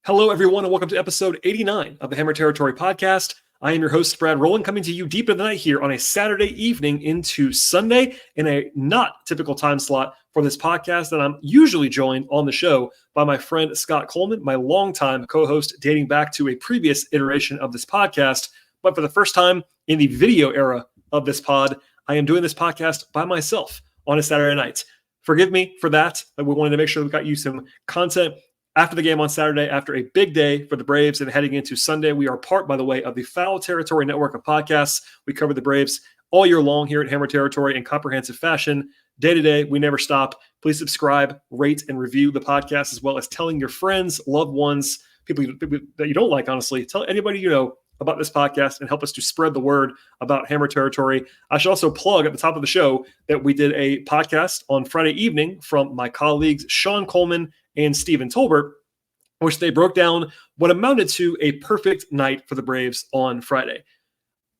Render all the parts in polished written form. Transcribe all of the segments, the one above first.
Hello, everyone, and welcome to episode 89 of the Hammer Territory podcast. I am your host, Brad Rowland, coming to you deep in the night here on a Saturday evening into Sunday in a not typical time slot for this podcast. And I'm usually joined on the show by my friend Scott Coleman, my longtime co-host dating back to a previous iteration of this podcast. But for the first time in the video era of this pod, I am doing this podcast by myself on a Saturday night. Forgive me for that. We wanted to make sure we got you some content after the game on Saturday, after a big day for the Braves and heading into Sunday. We are part, by the way, of the Foul Territory network of podcasts. We cover the Braves all year long here at Hammer Territory in comprehensive fashion. Day to day, we never stop. Please subscribe, rate, and review the podcast, as well as telling your friends, loved ones, people that you don't like, honestly. Tell anybody you know about this podcast and help us to spread the word about Hammer Territory. I should also plug at the top of the show that we did a podcast on Friday evening from my colleagues Sean Coleman and Stephen Tolbert, which they broke down what amounted to a perfect night for the Braves on Friday.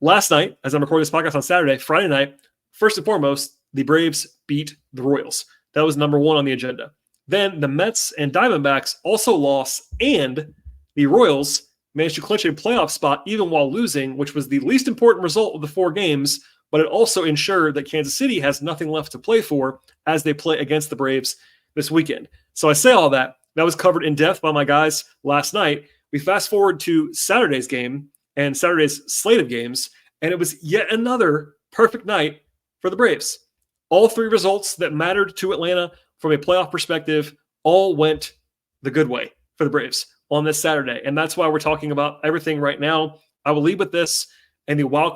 Last night, as I'm recording this podcast on Saturday, Friday night, first and foremost, the Braves beat the Royals. That was number one on the agenda. Then the Mets and Diamondbacks also lost, and the Royals managed to clinch a playoff spot even while losing, which was the least important result of the four games, but it also ensured that Kansas City has nothing left to play for as they play against the Braves this weekend. So I say all that. That was covered in depth by my guys last night. We fast forward to Saturday's game and Saturday's slate of games, and it was yet another perfect night for the Braves. All three results that mattered to Atlanta from a playoff perspective all went the good way for the Braves on this Saturday. And that's why we're talking about everything right now. I will lead with this and the wild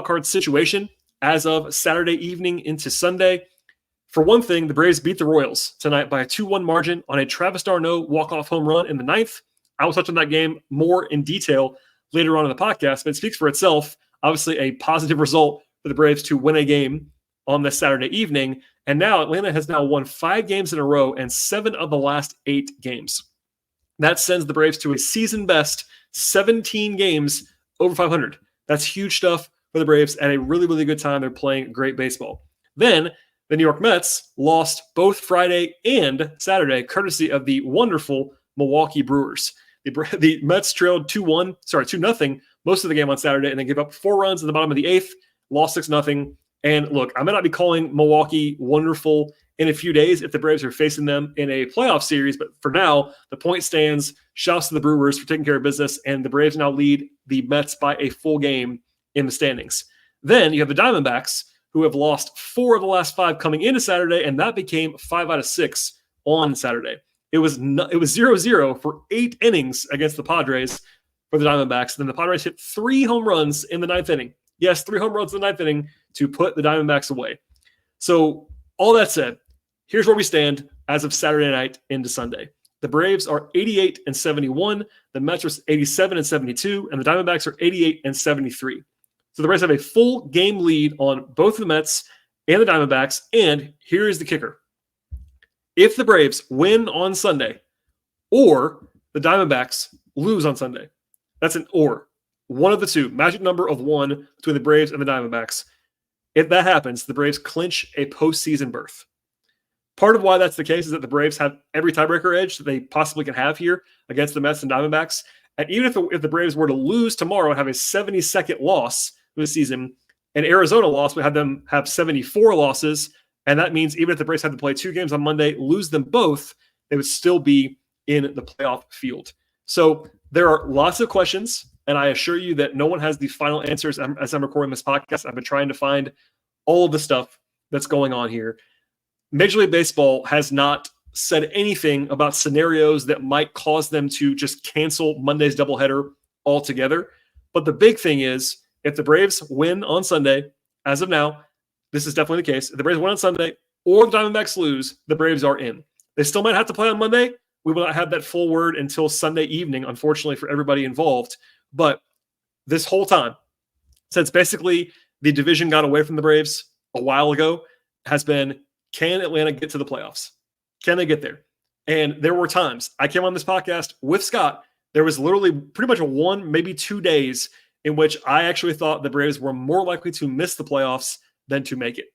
card situation as of Saturday evening into Sunday. For one thing, the Braves beat the Royals tonight by a 2-1 margin on a Travis d'Arnaud walk-off home run in the ninth. I will touch on that game more in detail later on in the podcast, but it speaks for itself. Obviously, a positive result for the Braves to win a game on this Saturday evening. And now Atlanta has now won 5 games in a row and 7 of the last 8 games. That sends the Braves to a season-best 17 games over 500. That's huge stuff for the Braves at a really, really good time. They're playing great baseball. Then the New York Mets lost both Friday and Saturday, courtesy of the wonderful Milwaukee Brewers. The Mets trailed 2-0 most of the game on Saturday, and then gave up 4 runs in the bottom of the 8th, lost 6-0. And look, I may not be calling Milwaukee wonderful in a few days if the Braves are facing them in a playoff series, but for now, the point stands. Shouts to the Brewers for taking care of business, and the Braves now lead the Mets by a full game in the standings. Then you have the Diamondbacks, who have lost 4 of the last 5 coming into Saturday, and that became 5 out of 6 on Saturday. It was 0-0 for 8 innings against the Padres for the Diamondbacks. Then the Padres hit 3 home runs in the 9th inning. Yes, 3 home runs in the 9th inning to put the Diamondbacks away. So all that said, here's where we stand as of Saturday night into Sunday. The Braves are 88-71, the Mets are 87-72, and the Diamondbacks are 88-73. So the Braves have a full game lead on both the Mets and the Diamondbacks. And here is the kicker. If the Braves win on Sunday or the Diamondbacks lose on Sunday, that's an or. One of the two, magic number of 1 between the Braves and the Diamondbacks. If that happens, the Braves clinch a postseason berth. Part of why that's the case is that the Braves have every tiebreaker edge that they possibly can have here against the Mets and Diamondbacks. And even if the Braves were to lose tomorrow and have a 72nd loss this season, and Arizona loss would have them have 74 losses, and that means even if the Braves had to play 2 games on Monday, lose them both, they would still be in the playoff field. So there are lots of questions, and I assure you that no one has the final answers as I'm recording this podcast. I've been trying to find all of the stuff that's going on here. Major League Baseball has not said anything about scenarios that might cause them to just cancel Monday's doubleheader altogether. But the big thing is, if the Braves win on Sunday, as of now, this is definitely the case. If the Braves win on Sunday or the Diamondbacks lose, the Braves are in. They still might have to play on Monday. We will not have that full word until Sunday evening, unfortunately, for everybody involved. But this whole time, since basically the division got away from the Braves a while ago, has been, can Atlanta get to the playoffs? Can they get there? And there were times I came on this podcast with Scott. There was literally pretty much 1, maybe 2 days in which I actually thought the Braves were more likely to miss the playoffs than to make it.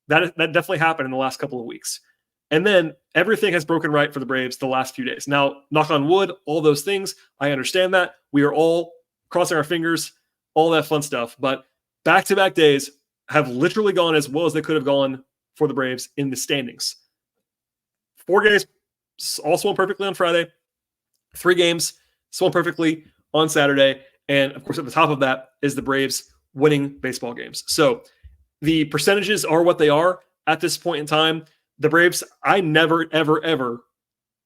That definitely happened in the last couple of weeks. And then everything has broken right for the Braves the last few days. Now, knock on wood, all those things, I understand that. We are all crossing our fingers, all that fun stuff. But back-to-back days have literally gone as well as they could have gone for the Braves in the standings. 4 games all swung perfectly on Friday. 3 games swung perfectly on Saturday. And, of course, at the top of that is the Braves winning baseball games. So the percentages are what they are at this point in time. The Braves, I never, ever, ever,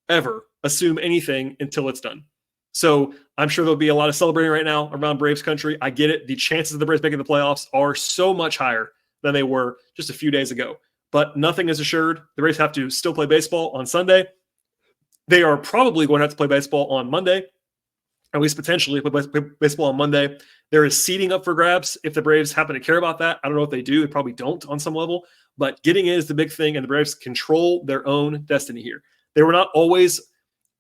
ever assume anything until it's done. So I'm sure there'll be a lot of celebrating right now around Braves country. I get it. The chances of the Braves making the playoffs are so much higher than they were just a few days ago. But nothing is assured. The Braves have to still play baseball on Sunday. They are probably going to have to play baseball on Monday, at least potentially play baseball on Monday. There is seeding up for grabs if the Braves happen to care about that. I don't know if they do. They probably don't on some level. But getting in is the big thing, and the Braves control their own destiny here. They were not always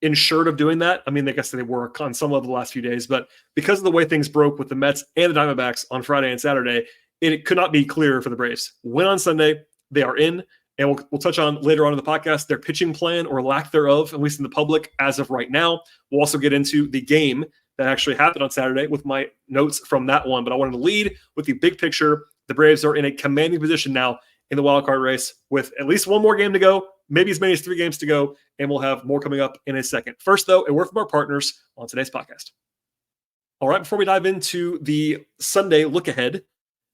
insured of doing that. I mean, I guess they were on some level the last few days, but because of the way things broke with the Mets and the Diamondbacks on Friday and Saturday, it could not be clearer for the Braves. Win on Sunday, they are in, and we'll touch on later on in the podcast their pitching plan or lack thereof, at least in the public as of right now. We'll also get into the game that actually happened on Saturday with my notes from that one, but I wanted to lead with the big picture. The Braves are in a commanding position now in the wild card race with at least one more game to go, maybe as many as 3 games to go, and we'll have more coming up in a second. First, though, a word from our partners on today's podcast. All right, before we dive into the Sunday look ahead,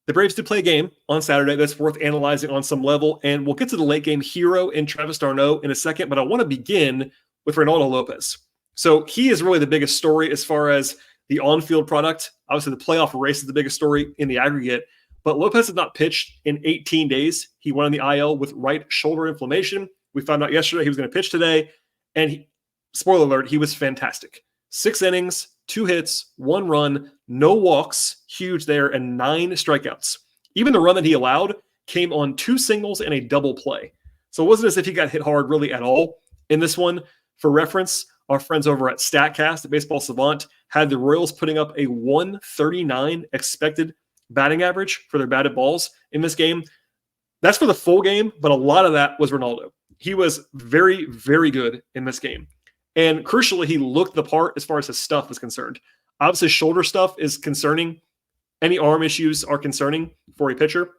the Braves did play a game on Saturday that's worth analyzing on some level, and we'll get to the late game hero in Travis d'Arnaud in a second, but I want to begin with Reynaldo Lopez. So he is really the biggest story as far as the on-field product. Obviously, the playoff race is the biggest story in the aggregate. But Lopez has not pitched in 18 days. He went on the IL with right shoulder inflammation. We found out yesterday he was going to pitch today. And spoiler alert, he was fantastic. 6 innings, 2 hits, 1 run, no walks, huge there, and 9 strikeouts. Even the run that he allowed came on 2 singles and a double play. So it wasn't as if he got hit hard really at all in this one. For reference, our friends over at StatCast, at Baseball Savant, had the Royals putting up a 139 expected batting average for their batted balls in this game. That's for the full game, but a lot of that was Reynaldo. He was very, very good in this game. And crucially, he looked the part as far as his stuff is concerned. Obviously, shoulder stuff is concerning. Any arm issues are concerning for a pitcher.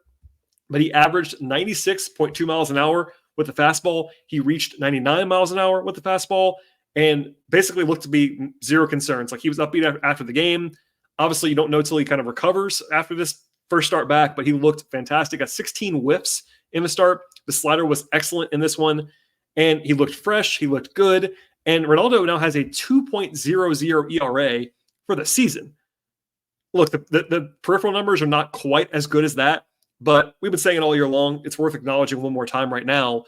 But he averaged 96.2 miles an hour with the fastball. He reached 99 miles an hour with the fastball and basically looked to be 0 concerns. Like, he was upbeat after the game. Obviously, you don't know until he kind of recovers after this first start back, but he looked fantastic. Got 16 whiffs in the start. The slider was excellent in this one, and he looked fresh. He looked good. And Reynaldo now has a 2.00 ERA for the season. Look, the peripheral numbers are not quite as good as that, but we've been saying it all year long. It's worth acknowledging one more time right now.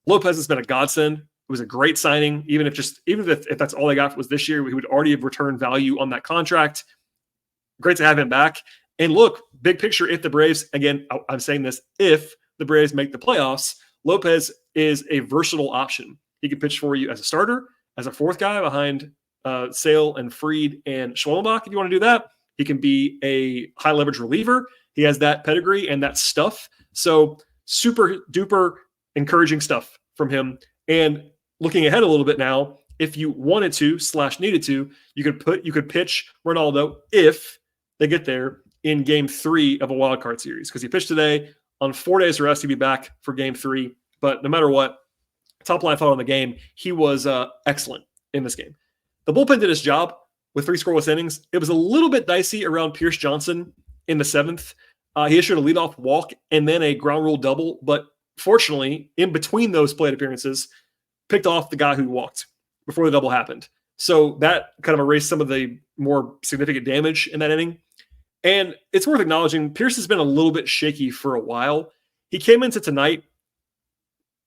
Lopez has been a godsend. It was a great signing. Even if that's all they got was this year, he would already have returned value on that contract. Great to have him back. And look, big picture, if the Braves, again, I'm saying this, if the Braves make the playoffs, Lopez is a versatile option. He can pitch for you as a starter, as a 4th guy behind Sale and Fried and Schwellenbach. If you want to do that, he can be a high leverage reliever. He has that pedigree and that stuff. So super duper encouraging stuff from him. And looking ahead a little bit now, if you wanted to / needed to, you could pitch Reynaldo if they get there in game 3 of a wild card series, because he pitched today on 4 days rest. He'd be back for game 3. But no matter what, top line thought on the game, he was excellent in this game. The bullpen did his job with 3 scoreless innings. It was a little bit dicey around Pierce Johnson in the 7th. He issued a leadoff walk and then a ground rule double, but fortunately, in between those plate appearances, picked off the guy who walked before the double happened. So that kind of erased some of the more significant damage in that inning. And it's worth acknowledging, Pierce has been a little bit shaky for a while. He came into tonight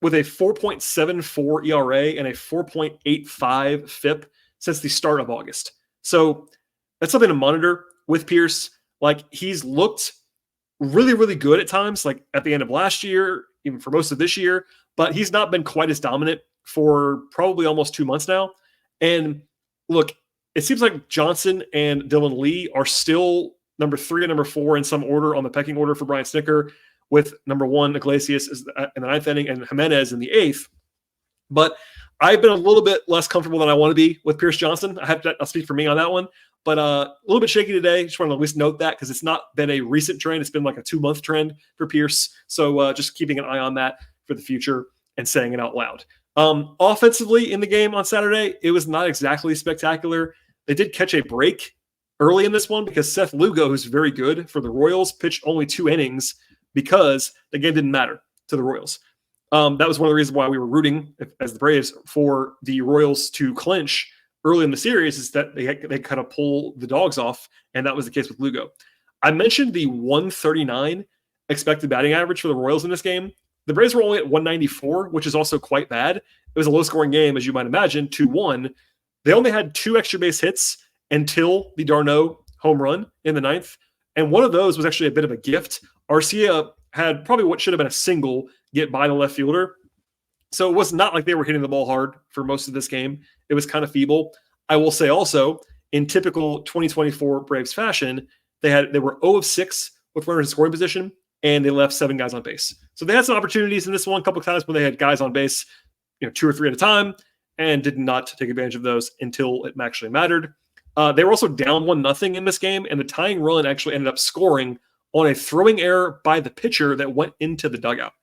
with a 4.74 ERA and a 4.85 FIP since the start of August. So that's something to monitor with Pierce. Like, he's looked really, really good at times, like at the end of last year, even for most of this year, but he's not been quite as dominant for probably almost 2 months now. And look, it seems like Johnson and Dylan Lee are still number 3 and number 4 in some order on the pecking order for Brian Snitker, with number 1 Iglesias in the 9th inning and Jimenez in the 8th. But I've been a little bit less comfortable than I want to be with Pierce Johnson. I'll speak for me on that one. But a little bit shaky today. Just want to at least note that because it's not been a recent trend. It's been like a 2-month trend for Pierce. So just keeping an eye on that for the future and saying it out loud. Offensively in the game on Saturday, it was not exactly spectacular. They did catch a break early in this one because Seth Lugo, who's very good for the Royals, pitched only 2 innings because the game didn't matter to the Royals. That was one of the reasons why we were rooting as the Braves for the Royals to clinch early in the series, is that they kind of pull the dogs off, and that was the case with Lugo. I mentioned the 139 expected batting average for the Royals in this game. The Braves were only at 194, which is also quite bad. It was a low-scoring game, as you might imagine, 2-1. They only had 2 extra base hits until the d'Arnaud home run in the 9th, and one of those was actually a bit of a gift. Arcia had probably what should have been a single get by the left fielder. So it was not like they were hitting the ball hard for most of this game. It was kind of feeble. I will say also, in typical 2024 Braves fashion, they were 0 of 6 with runners in scoring position, and they left 7 guys on base. So they had some opportunities in this one, a couple of times when they had guys on base, 2 or 3 at a time, and did not take advantage of those until it actually mattered. They were also down 1-0 in this game, and the tying run actually ended up scoring on a throwing error by the pitcher that went into the dugout.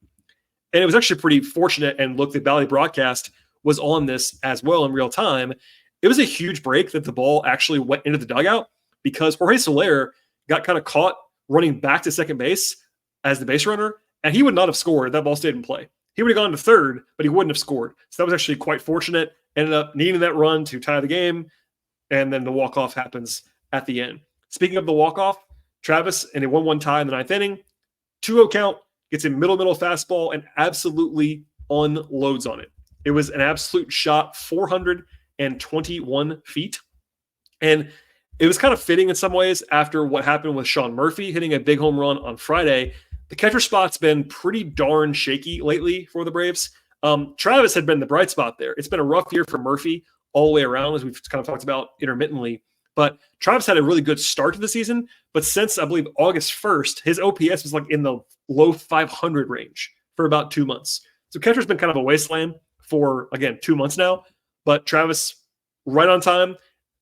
And it was actually pretty fortunate, and look, the Bally broadcast was on this as well in real time. It was a huge break that the ball actually went into the dugout because Jorge Soler got kind of caught running back to second base as the base runner, and he would not have scored. That ball stayed in play. He would have gone to third, but he wouldn't have scored. So that was actually quite fortunate. Ended up needing that run to tie the game, and then the walk-off happens at the end. Speaking of the walk-off, Travis in a 1-1 tie in the 9th inning, 2-0 count, gets a middle fastball and absolutely unloads on it. It was an absolute shot, 421 feet. And it was kind of fitting in some ways after what happened with Sean Murphy hitting a big home run on Friday. The catcher spot's been pretty darn shaky lately for the Braves. Travis had been the bright spot there. It's been a rough year for Murphy all the way around, as we've kind of talked about intermittently. But Travis had a really good start to the season. But since, I believe, August 1st, his OPS was like in the low 500 range for about 2 months. So catcher's been kind of a wasteland for, again, 2 months now. But Travis, right on time.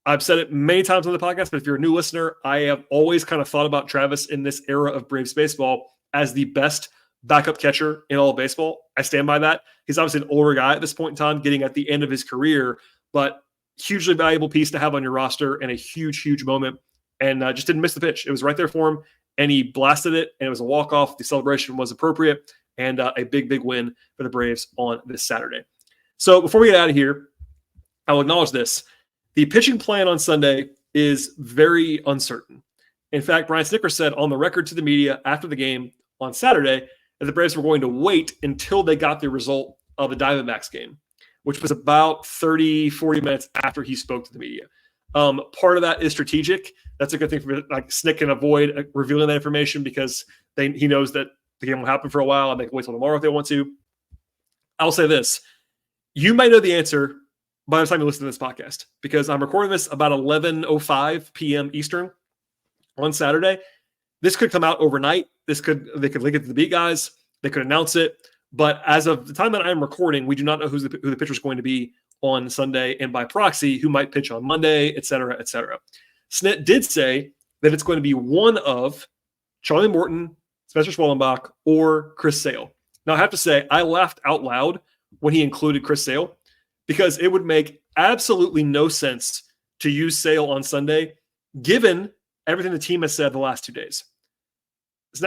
I've said it many times on the podcast, but if you're a new listener, I have always kind of thought about Travis in this era of Braves baseball as the best backup catcher in all of baseball. I stand by that. He's obviously an older guy at this point in time, getting at the end of his career, but hugely valuable piece to have on your roster and a huge, huge moment. And just didn't miss the pitch. It was right there for him, and he blasted it, and it was a walk-off. The celebration was appropriate, and a big, big win for the Braves on this Saturday. So before we get out of here, I will acknowledge this. The pitching plan on Sunday is very uncertain. In fact, Brian Snitker said on the record to the media after the game on Saturday that the Braves were going to wait until they got the result of the Diamondbacks game, which was about 30, 40 minutes after he spoke to the media. Part of that is strategic. That's a good thing for Snick can avoid revealing that information because he knows that the game will happen for a while and they can wait till tomorrow if they want to. I'll say this. You might know the answer by the time you listen to this podcast because I'm recording this about 11:05 p.m. Eastern on Saturday. This could come out overnight. They could link it to the beat guys. They could announce it. But as of the time that I'm recording, we do not know who the pitcher is going to be on Sunday, and by proxy, who might pitch on Monday, et cetera, et cetera. Snit did say that it's going to be one of Charlie Morton, Spencer Schwellenbach, or Chris Sale. Now, I have to say, I laughed out loud when he included Chris Sale because it would make absolutely no sense to use Sale on Sunday, given everything the team has said the last 2 days.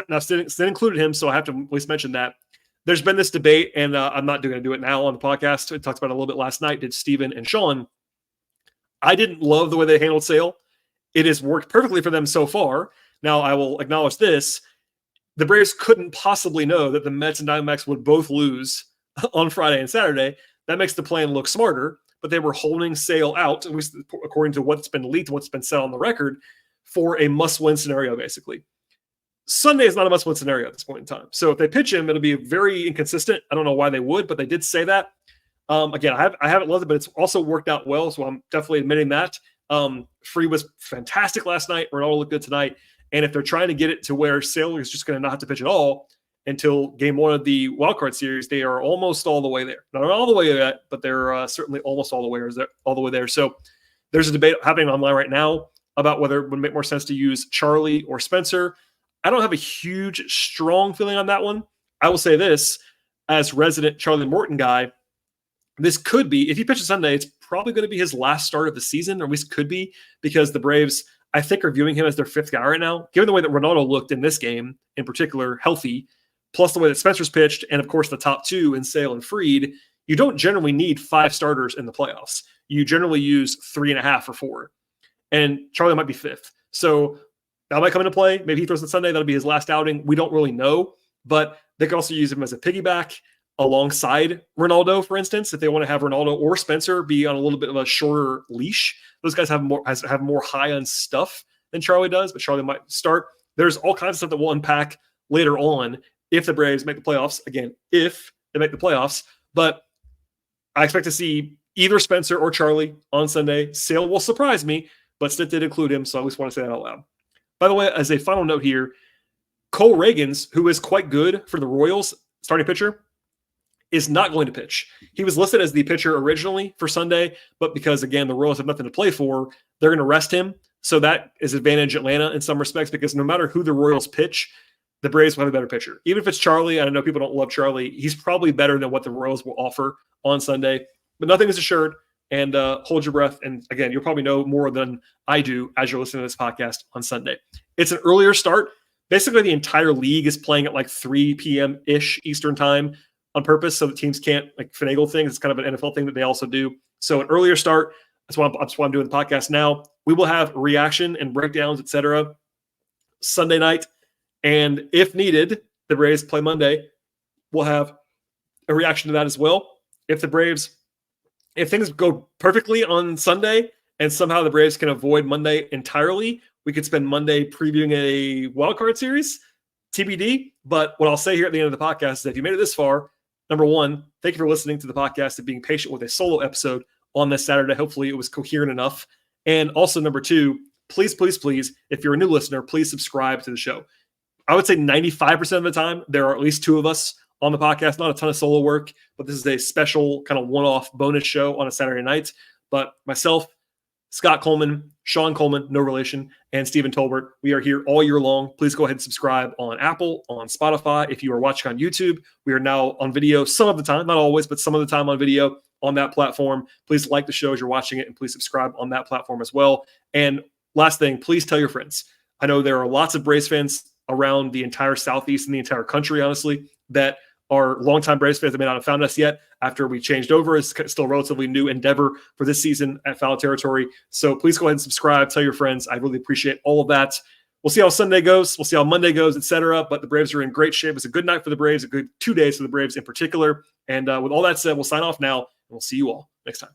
Now, Snit included him, so I have to at least mention that. There's been this debate, and I'm not going to do it now on the podcast. I talked about it a little bit last night, did Steven and Sean. I didn't love the way they handled Sale. It has worked perfectly for them so far. Now, I will acknowledge this. The Braves couldn't possibly know that the Mets and Diamondbacks would both lose on Friday and Saturday. That makes the plan look smarter, but they were holding Sale out, at least according to what's been leaked, what's been said on the record, for a must-win scenario, basically. Sunday is not a must-win scenario at this point in time. So if they pitch him, it'll be very inconsistent. I don't know why they would, but they did say that. Again, I haven't loved it, but it's also worked out well, so I'm definitely admitting that. Free was fantastic last night. Reynaldo looked good tonight. And if they're trying to get it to where Sale is just going to not have to pitch at all, until game 1 of the wildcard series, they are almost all the way there. Not all the way yet, but they're certainly almost all the way there. So there's a debate happening online right now about whether it would make more sense to use Charlie or Spencer. I don't have a huge, strong feeling on that one. I will say this, as resident Charlie Morton guy, this could be, if he pitches Sunday, it's probably going to be his last start of the season, or at least could be, because the Braves, I think, are viewing him as their 5th guy right now. Given the way that Reynaldo looked in this game, in particular, healthy, plus the way that Spencer's pitched, and of course the top 2 in Sale and Fried, you don't generally need 5 starters in the playoffs. You generally use 3.5 or 4. And Charlie might be 5th. So that might come into play. Maybe he throws it Sunday. That'll be his last outing. We don't really know. But they could also use him as a piggyback alongside Reynaldo, for instance, if they want to have Reynaldo or Spencer be on a little bit of a shorter leash. Those guys have more high on stuff than Charlie does, but Charlie might start. There's all kinds of stuff that we'll unpack later on if the Braves make the playoffs. Again, if they make the playoffs. But I expect to see either Spencer or Charlie on Sunday. Sale will surprise me, but Stitt did include him, so I always want to say that out loud. By the way, as a final note here, Cole Reagans, who is quite good for the Royals, starting pitcher, is not going to pitch. He was listed as the pitcher originally for Sunday, but because, again, the Royals have nothing to play for, they're going to rest him. So that is advantage Atlanta in some respects, because no matter who the Royals pitch, the Braves will have a better pitcher. Even if it's Charlie, I know people don't love Charlie, he's probably better than what the Royals will offer on Sunday. But nothing is assured, and hold your breath. And again, you'll probably know more than I do as you're listening to this podcast on Sunday. It's an earlier start. Basically, the entire league is playing at like 3 p.m.-ish Eastern time on purpose, so the teams can't like finagle things. It's kind of an NFL thing that they also do. So an earlier start. That's why I'm doing the podcast now. We will have reaction and breakdowns, etc. Sunday night, and if needed, the Braves play Monday. We'll have a reaction to that as well. If things go perfectly on Sunday and somehow the Braves can avoid Monday entirely, we could spend Monday previewing a wildcard series, TBD. But what I'll say here at the end of the podcast is that if you made it this far, number one, thank you for listening to the podcast and being patient with a solo episode on this Saturday. Hopefully it was coherent enough. And also number two, please, please, please, if you're a new listener, please subscribe to the show. I would say 95% of the time, there are at least 2 of us on the podcast, not a ton of solo work, but this is a special kind of one-off bonus show on a Saturday night. But myself, Scott Coleman, Sean Coleman, no relation, and Stephen Tolbert, we are here all year long. Please go ahead and subscribe on Apple, on Spotify. If you are watching on YouTube, we are now on video some of the time, not always, but some of the time on video on that platform. Please like the show as you're watching it, and please subscribe on that platform as well. And last thing, please tell your friends. I know there are lots of Braves fans around the entire Southeast and the entire country, honestly, that are longtime Braves fans that may not have found us yet after we changed over. It's still a relatively new endeavor for this season at Foul Territory. So please go ahead and subscribe. Tell your friends. I really appreciate all of that. We'll see how Sunday goes. We'll see how Monday goes, etc. But the Braves are in great shape. It's a good night for the Braves, a good 2 days for the Braves in particular. And with all that said, we'll sign off now, and we'll see you all next time.